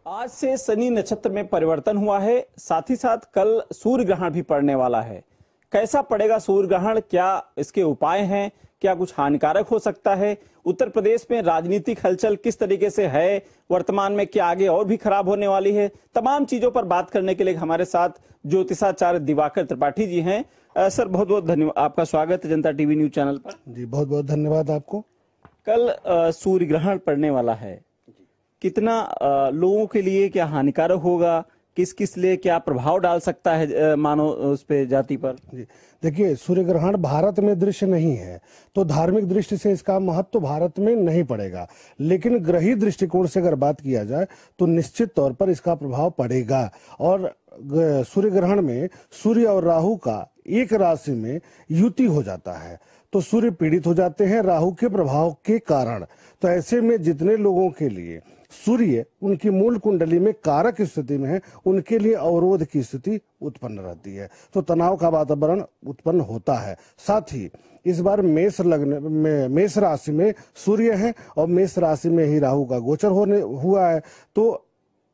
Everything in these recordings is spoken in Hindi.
आज से शनि नक्षत्र में परिवर्तन हुआ है, साथ ही साथ कल सूर्य ग्रहण भी पड़ने वाला है। कैसा पड़ेगा सूर्य ग्रहण, क्या इसके उपाय हैं, क्या कुछ हानिकारक हो सकता है, उत्तर प्रदेश में राजनीतिक हलचल किस तरीके से है वर्तमान में, क्या आगे और भी खराब होने वाली है, तमाम चीजों पर बात करने के लिए हमारे साथ ज्योतिषाचार्य दिवाकर त्रिपाठी जी हैं। सर बहुत बहुत धन्यवाद, आपका स्वागत है जनता टीवी न्यूज चैनल पर। जी बहुत बहुत धन्यवाद आपको। कल सूर्य ग्रहण पड़ने वाला है, कितना लोगों के लिए क्या हानिकारक होगा, किस किस लिए क्या प्रभाव डाल सकता है मानव उस पे जाति पर? जी देखिए, सूर्य ग्रहण भारत में दृश्य नहीं है तो धार्मिक दृष्टि से इसका महत्व भारत में नहीं पड़ेगा, लेकिन ग्रही दृष्टिकोण से अगर बात किया जाए तो निश्चित तौर पर इसका प्रभाव पड़ेगा। और सूर्य ग्रहण में सूर्य और राहु का एक राशि में युति हो जाता है तो सूर्य पीड़ित हो जाते हैं राहु के प्रभाव के कारण। तो ऐसे में जितने लोगों के लिए सूर्य उनकी मूल कुंडली में कारक स्थिति में है, उनके लिए अवरोध की स्थिति उत्पन्न रहती है, तो तनाव का वातावरण उत्पन्न होता है। साथ ही इस बार मेष लग्न में, मेष राशि में सूर्य है और मेष राशि में ही राहु का गोचर होने हुआ है, तो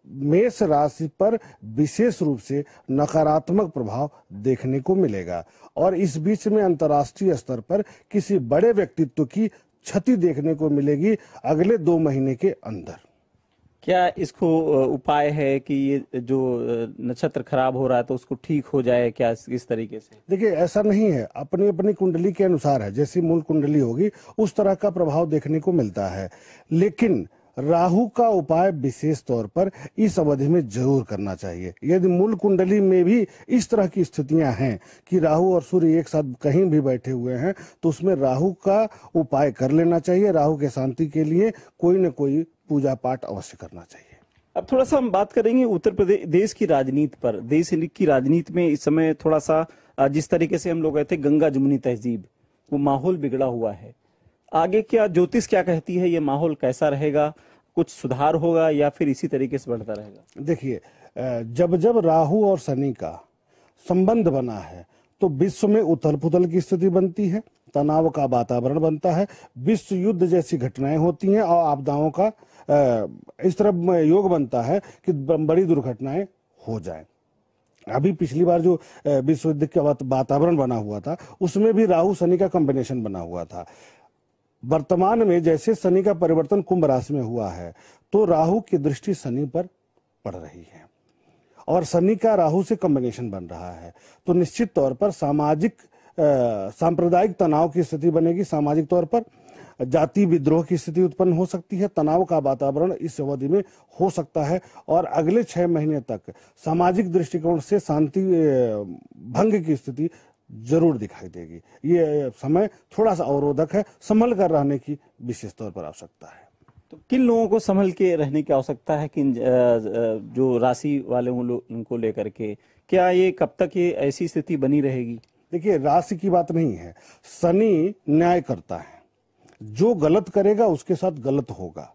मेष राशि पर विशेष रूप से नकारात्मक प्रभाव देखने को मिलेगा। और इस बीच में अंतर्राष्ट्रीय स्तर पर किसी बड़े व्यक्तित्व की क्षति देखने को मिलेगी अगले 2 महीने के अंदर। क्या इसको उपाय है कि ये जो नक्षत्र खराब हो रहा है तो उसको ठीक हो जाए, क्या इस तरीके से? देखिए, ऐसा नहीं है, अपनी अपनी कुंडली के अनुसार है, जैसी मूल कुंडली होगी उस तरह का प्रभाव देखने को मिलता है। लेकिन राहु का उपाय विशेष तौर पर इस अवधि में जरूर करना चाहिए। यदि मूल कुंडली में भी इस तरह की स्थितियां हैं कि राहु और सूर्य एक साथ कहीं भी बैठे हुए हैं तो उसमें राहु का उपाय कर लेना चाहिए। राहु के शांति के लिए कोई न कोई पूजा पाठ अवश्य करना चाहिए। अब थोड़ा सा हम बात करेंगे उत्तर प्रदेश देश की राजनीति पर। देश की राजनीति में इस समय थोड़ा सा जिस तरीके से हम लोग कहते हैं गंगा जमुनी तहजीब, वो माहौल बिगड़ा हुआ है। आगे क्या ज्योतिष क्या कहती है, ये माहौल कैसा रहेगा, कुछ सुधार होगा या फिर इसी तरीके से बढ़ता रहेगा? देखिए, जब जब राहु और शनि का संबंध बना है तो विश्व में उथल पुथल की स्थिति बनती है, तनाव का वातावरण बनता है, विश्व युद्ध जैसी घटनाएं होती हैं और आपदाओं का इस तरह योग बनता है कि बड़ी दुर्घटनाएं हो जाएं। अभी पिछली बार जो विश्व युद्ध का वातावरण बना हुआ था उसमें भी राहु शनि का कॉम्बिनेशन बना हुआ था। वर्तमान में जैसे शनि का परिवर्तन कुंभ राशि में हुआ है तो राहु की दृष्टि शनि पर पड़ रही है और शनि का राहु से कॉम्बिनेशन बन रहा है, तो निश्चित तौर पर सामाजिक सांप्रदायिक तनाव की स्थिति बनेगी। सामाजिक तौर पर जाति विद्रोह की स्थिति उत्पन्न हो सकती है, तनाव का वातावरण इस अवधि में हो सकता है और अगले 6 महीने तक सामाजिक दृष्टिकोण से शांति भंग की स्थिति जरूर दिखाई देगी। ये समय थोड़ा सा अवरोधक है, संभल कर रहने की विशेष तौर पर आवश्यकता है। तो किन लोगों को संभल के रहने की आवश्यकता है, किन जो राशि वाले उनको लेकर के, क्या ये कब तक ये ऐसी स्थिति बनी रहेगी? देखिए, राशि की बात नहीं है, शनि न्याय करता है, जो गलत करेगा उसके साथ गलत होगा।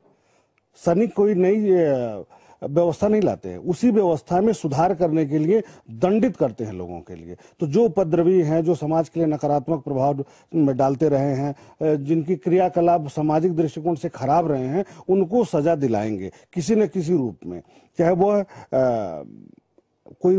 शनि कोई नई व्यवस्था नहीं लाते हैं, उसी व्यवस्था में सुधार करने के लिए दंडित करते हैं लोगों के लिए। तो जो उपद्रवी हैं, जो समाज के लिए नकारात्मक प्रभाव डालते रहे हैं, जिनकी क्रियाकलाप सामाजिक दृष्टिकोण से खराब रहे हैं, उनको सजा दिलाएंगे किसी न किसी रूप में। चाहे वो कोई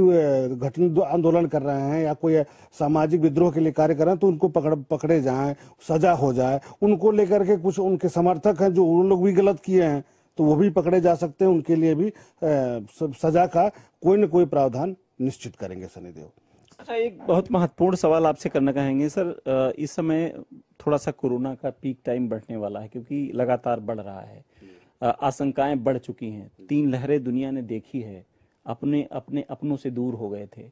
घटना आंदोलन कर रहे हैं या कोई सामाजिक विद्रोह के लिए कार्य कर रहे हैं तो उनको पकड़े जाएं, सजा हो जाए। उनको लेकर के कुछ उनके समर्थक हैं जो उन लोग भी गलत किए हैं तो वो भी पकड़े जा सकते हैं, उनके लिए भी सजा का कोई न कोई प्रावधान निश्चित करेंगे शनिदेव। अच्छा, एक बहुत महत्वपूर्ण सवाल आपसे करना चाहेंगे सर। इस समय थोड़ा सा कोरोना का पीक टाइम बढ़ने वाला है क्योंकि लगातार बढ़ रहा है, आशंकाएं बढ़ चुकी हैं, 3 लहरें दुनिया ने देखी है, अपनों से दूर हो गए थे।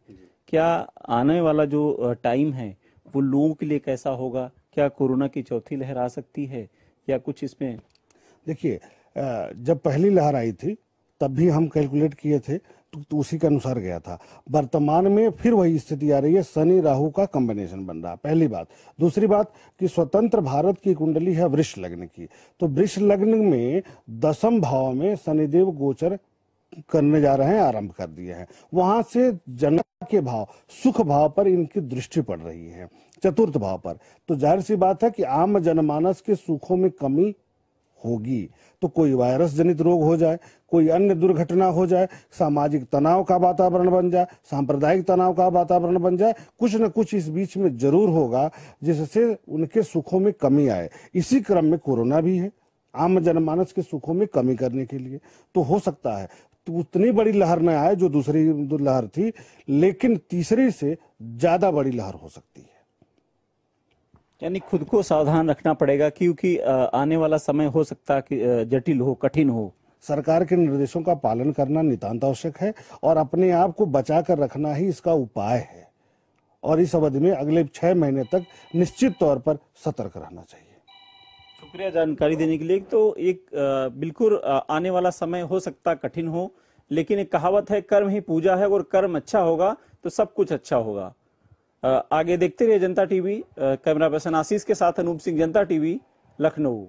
क्या आने वाला जो टाइम है वो लोगों के लिए कैसा होगा? क्या कोरोना की चौथी लहर आ सकती है या कुछ इसमें? देखिए, जब पहली लहर आई थी तब भी हम कैलकुलेट किए थे तो उसी के अनुसार गया था। वर्तमान में फिर वही स्थिति आ रही है, शनि राहु का कॉम्बिनेशन बन रहा है, पहली बात। दूसरी बात कि स्वतंत्र भारत की कुंडली है वृष लग्न की, तो वृष लग्न में 10वें भाव में शनिदेव गोचर करने जा रहे हैं, आरंभ कर दिए हैं। वहां से जनता के भाव सुख भाव पर इनकी दृष्टि पड़ रही है, 4th भाव पर। तो जाहिर सी बात है कि आम जनमानस के सुखों में कमी होगी तो कोई वायरस जनित रोग हो जाए, कोई अन्य दुर्घटना हो जाए, सामाजिक तनाव का वातावरण बन जाए, सांप्रदायिक तनाव का वातावरण बन जाए, कुछ न कुछ इस बीच में जरूर होगा जिससे उनके सुखों में कमी आए। इसी क्रम में कोरोना भी है, आम जनमानस के सुखों में कमी करने के लिए। तो हो सकता है तो उतनी बड़ी लहर न आए जो दूसरी लहर थी, लेकिन तीसरी से ज्यादा बड़ी लहर हो सकती है। यानी खुद को सावधान रखना पड़ेगा, क्योंकि आने वाला समय हो सकता है कि जटिल हो, कठिन हो। सरकार के निर्देशों का पालन करना नितांत आवश्यक है और अपने आप को बचा कर रखना ही इसका उपाय है। और इस अवधि में अगले 6 महीने तक निश्चित तौर पर सतर्क रहना चाहिए। शुक्रिया जानकारी देने के लिए। तो एक बिल्कुल आने वाला समय हो सकता कठिन हो, लेकिन एक कहावत है, कर्म ही पूजा है, और कर्म अच्छा होगा तो सब कुछ अच्छा होगा। आगे देखते रहिए जनता टीवी। कैमरा पर्सन आशीष के साथ अनूप सिंह, जनता टीवी, लखनऊ।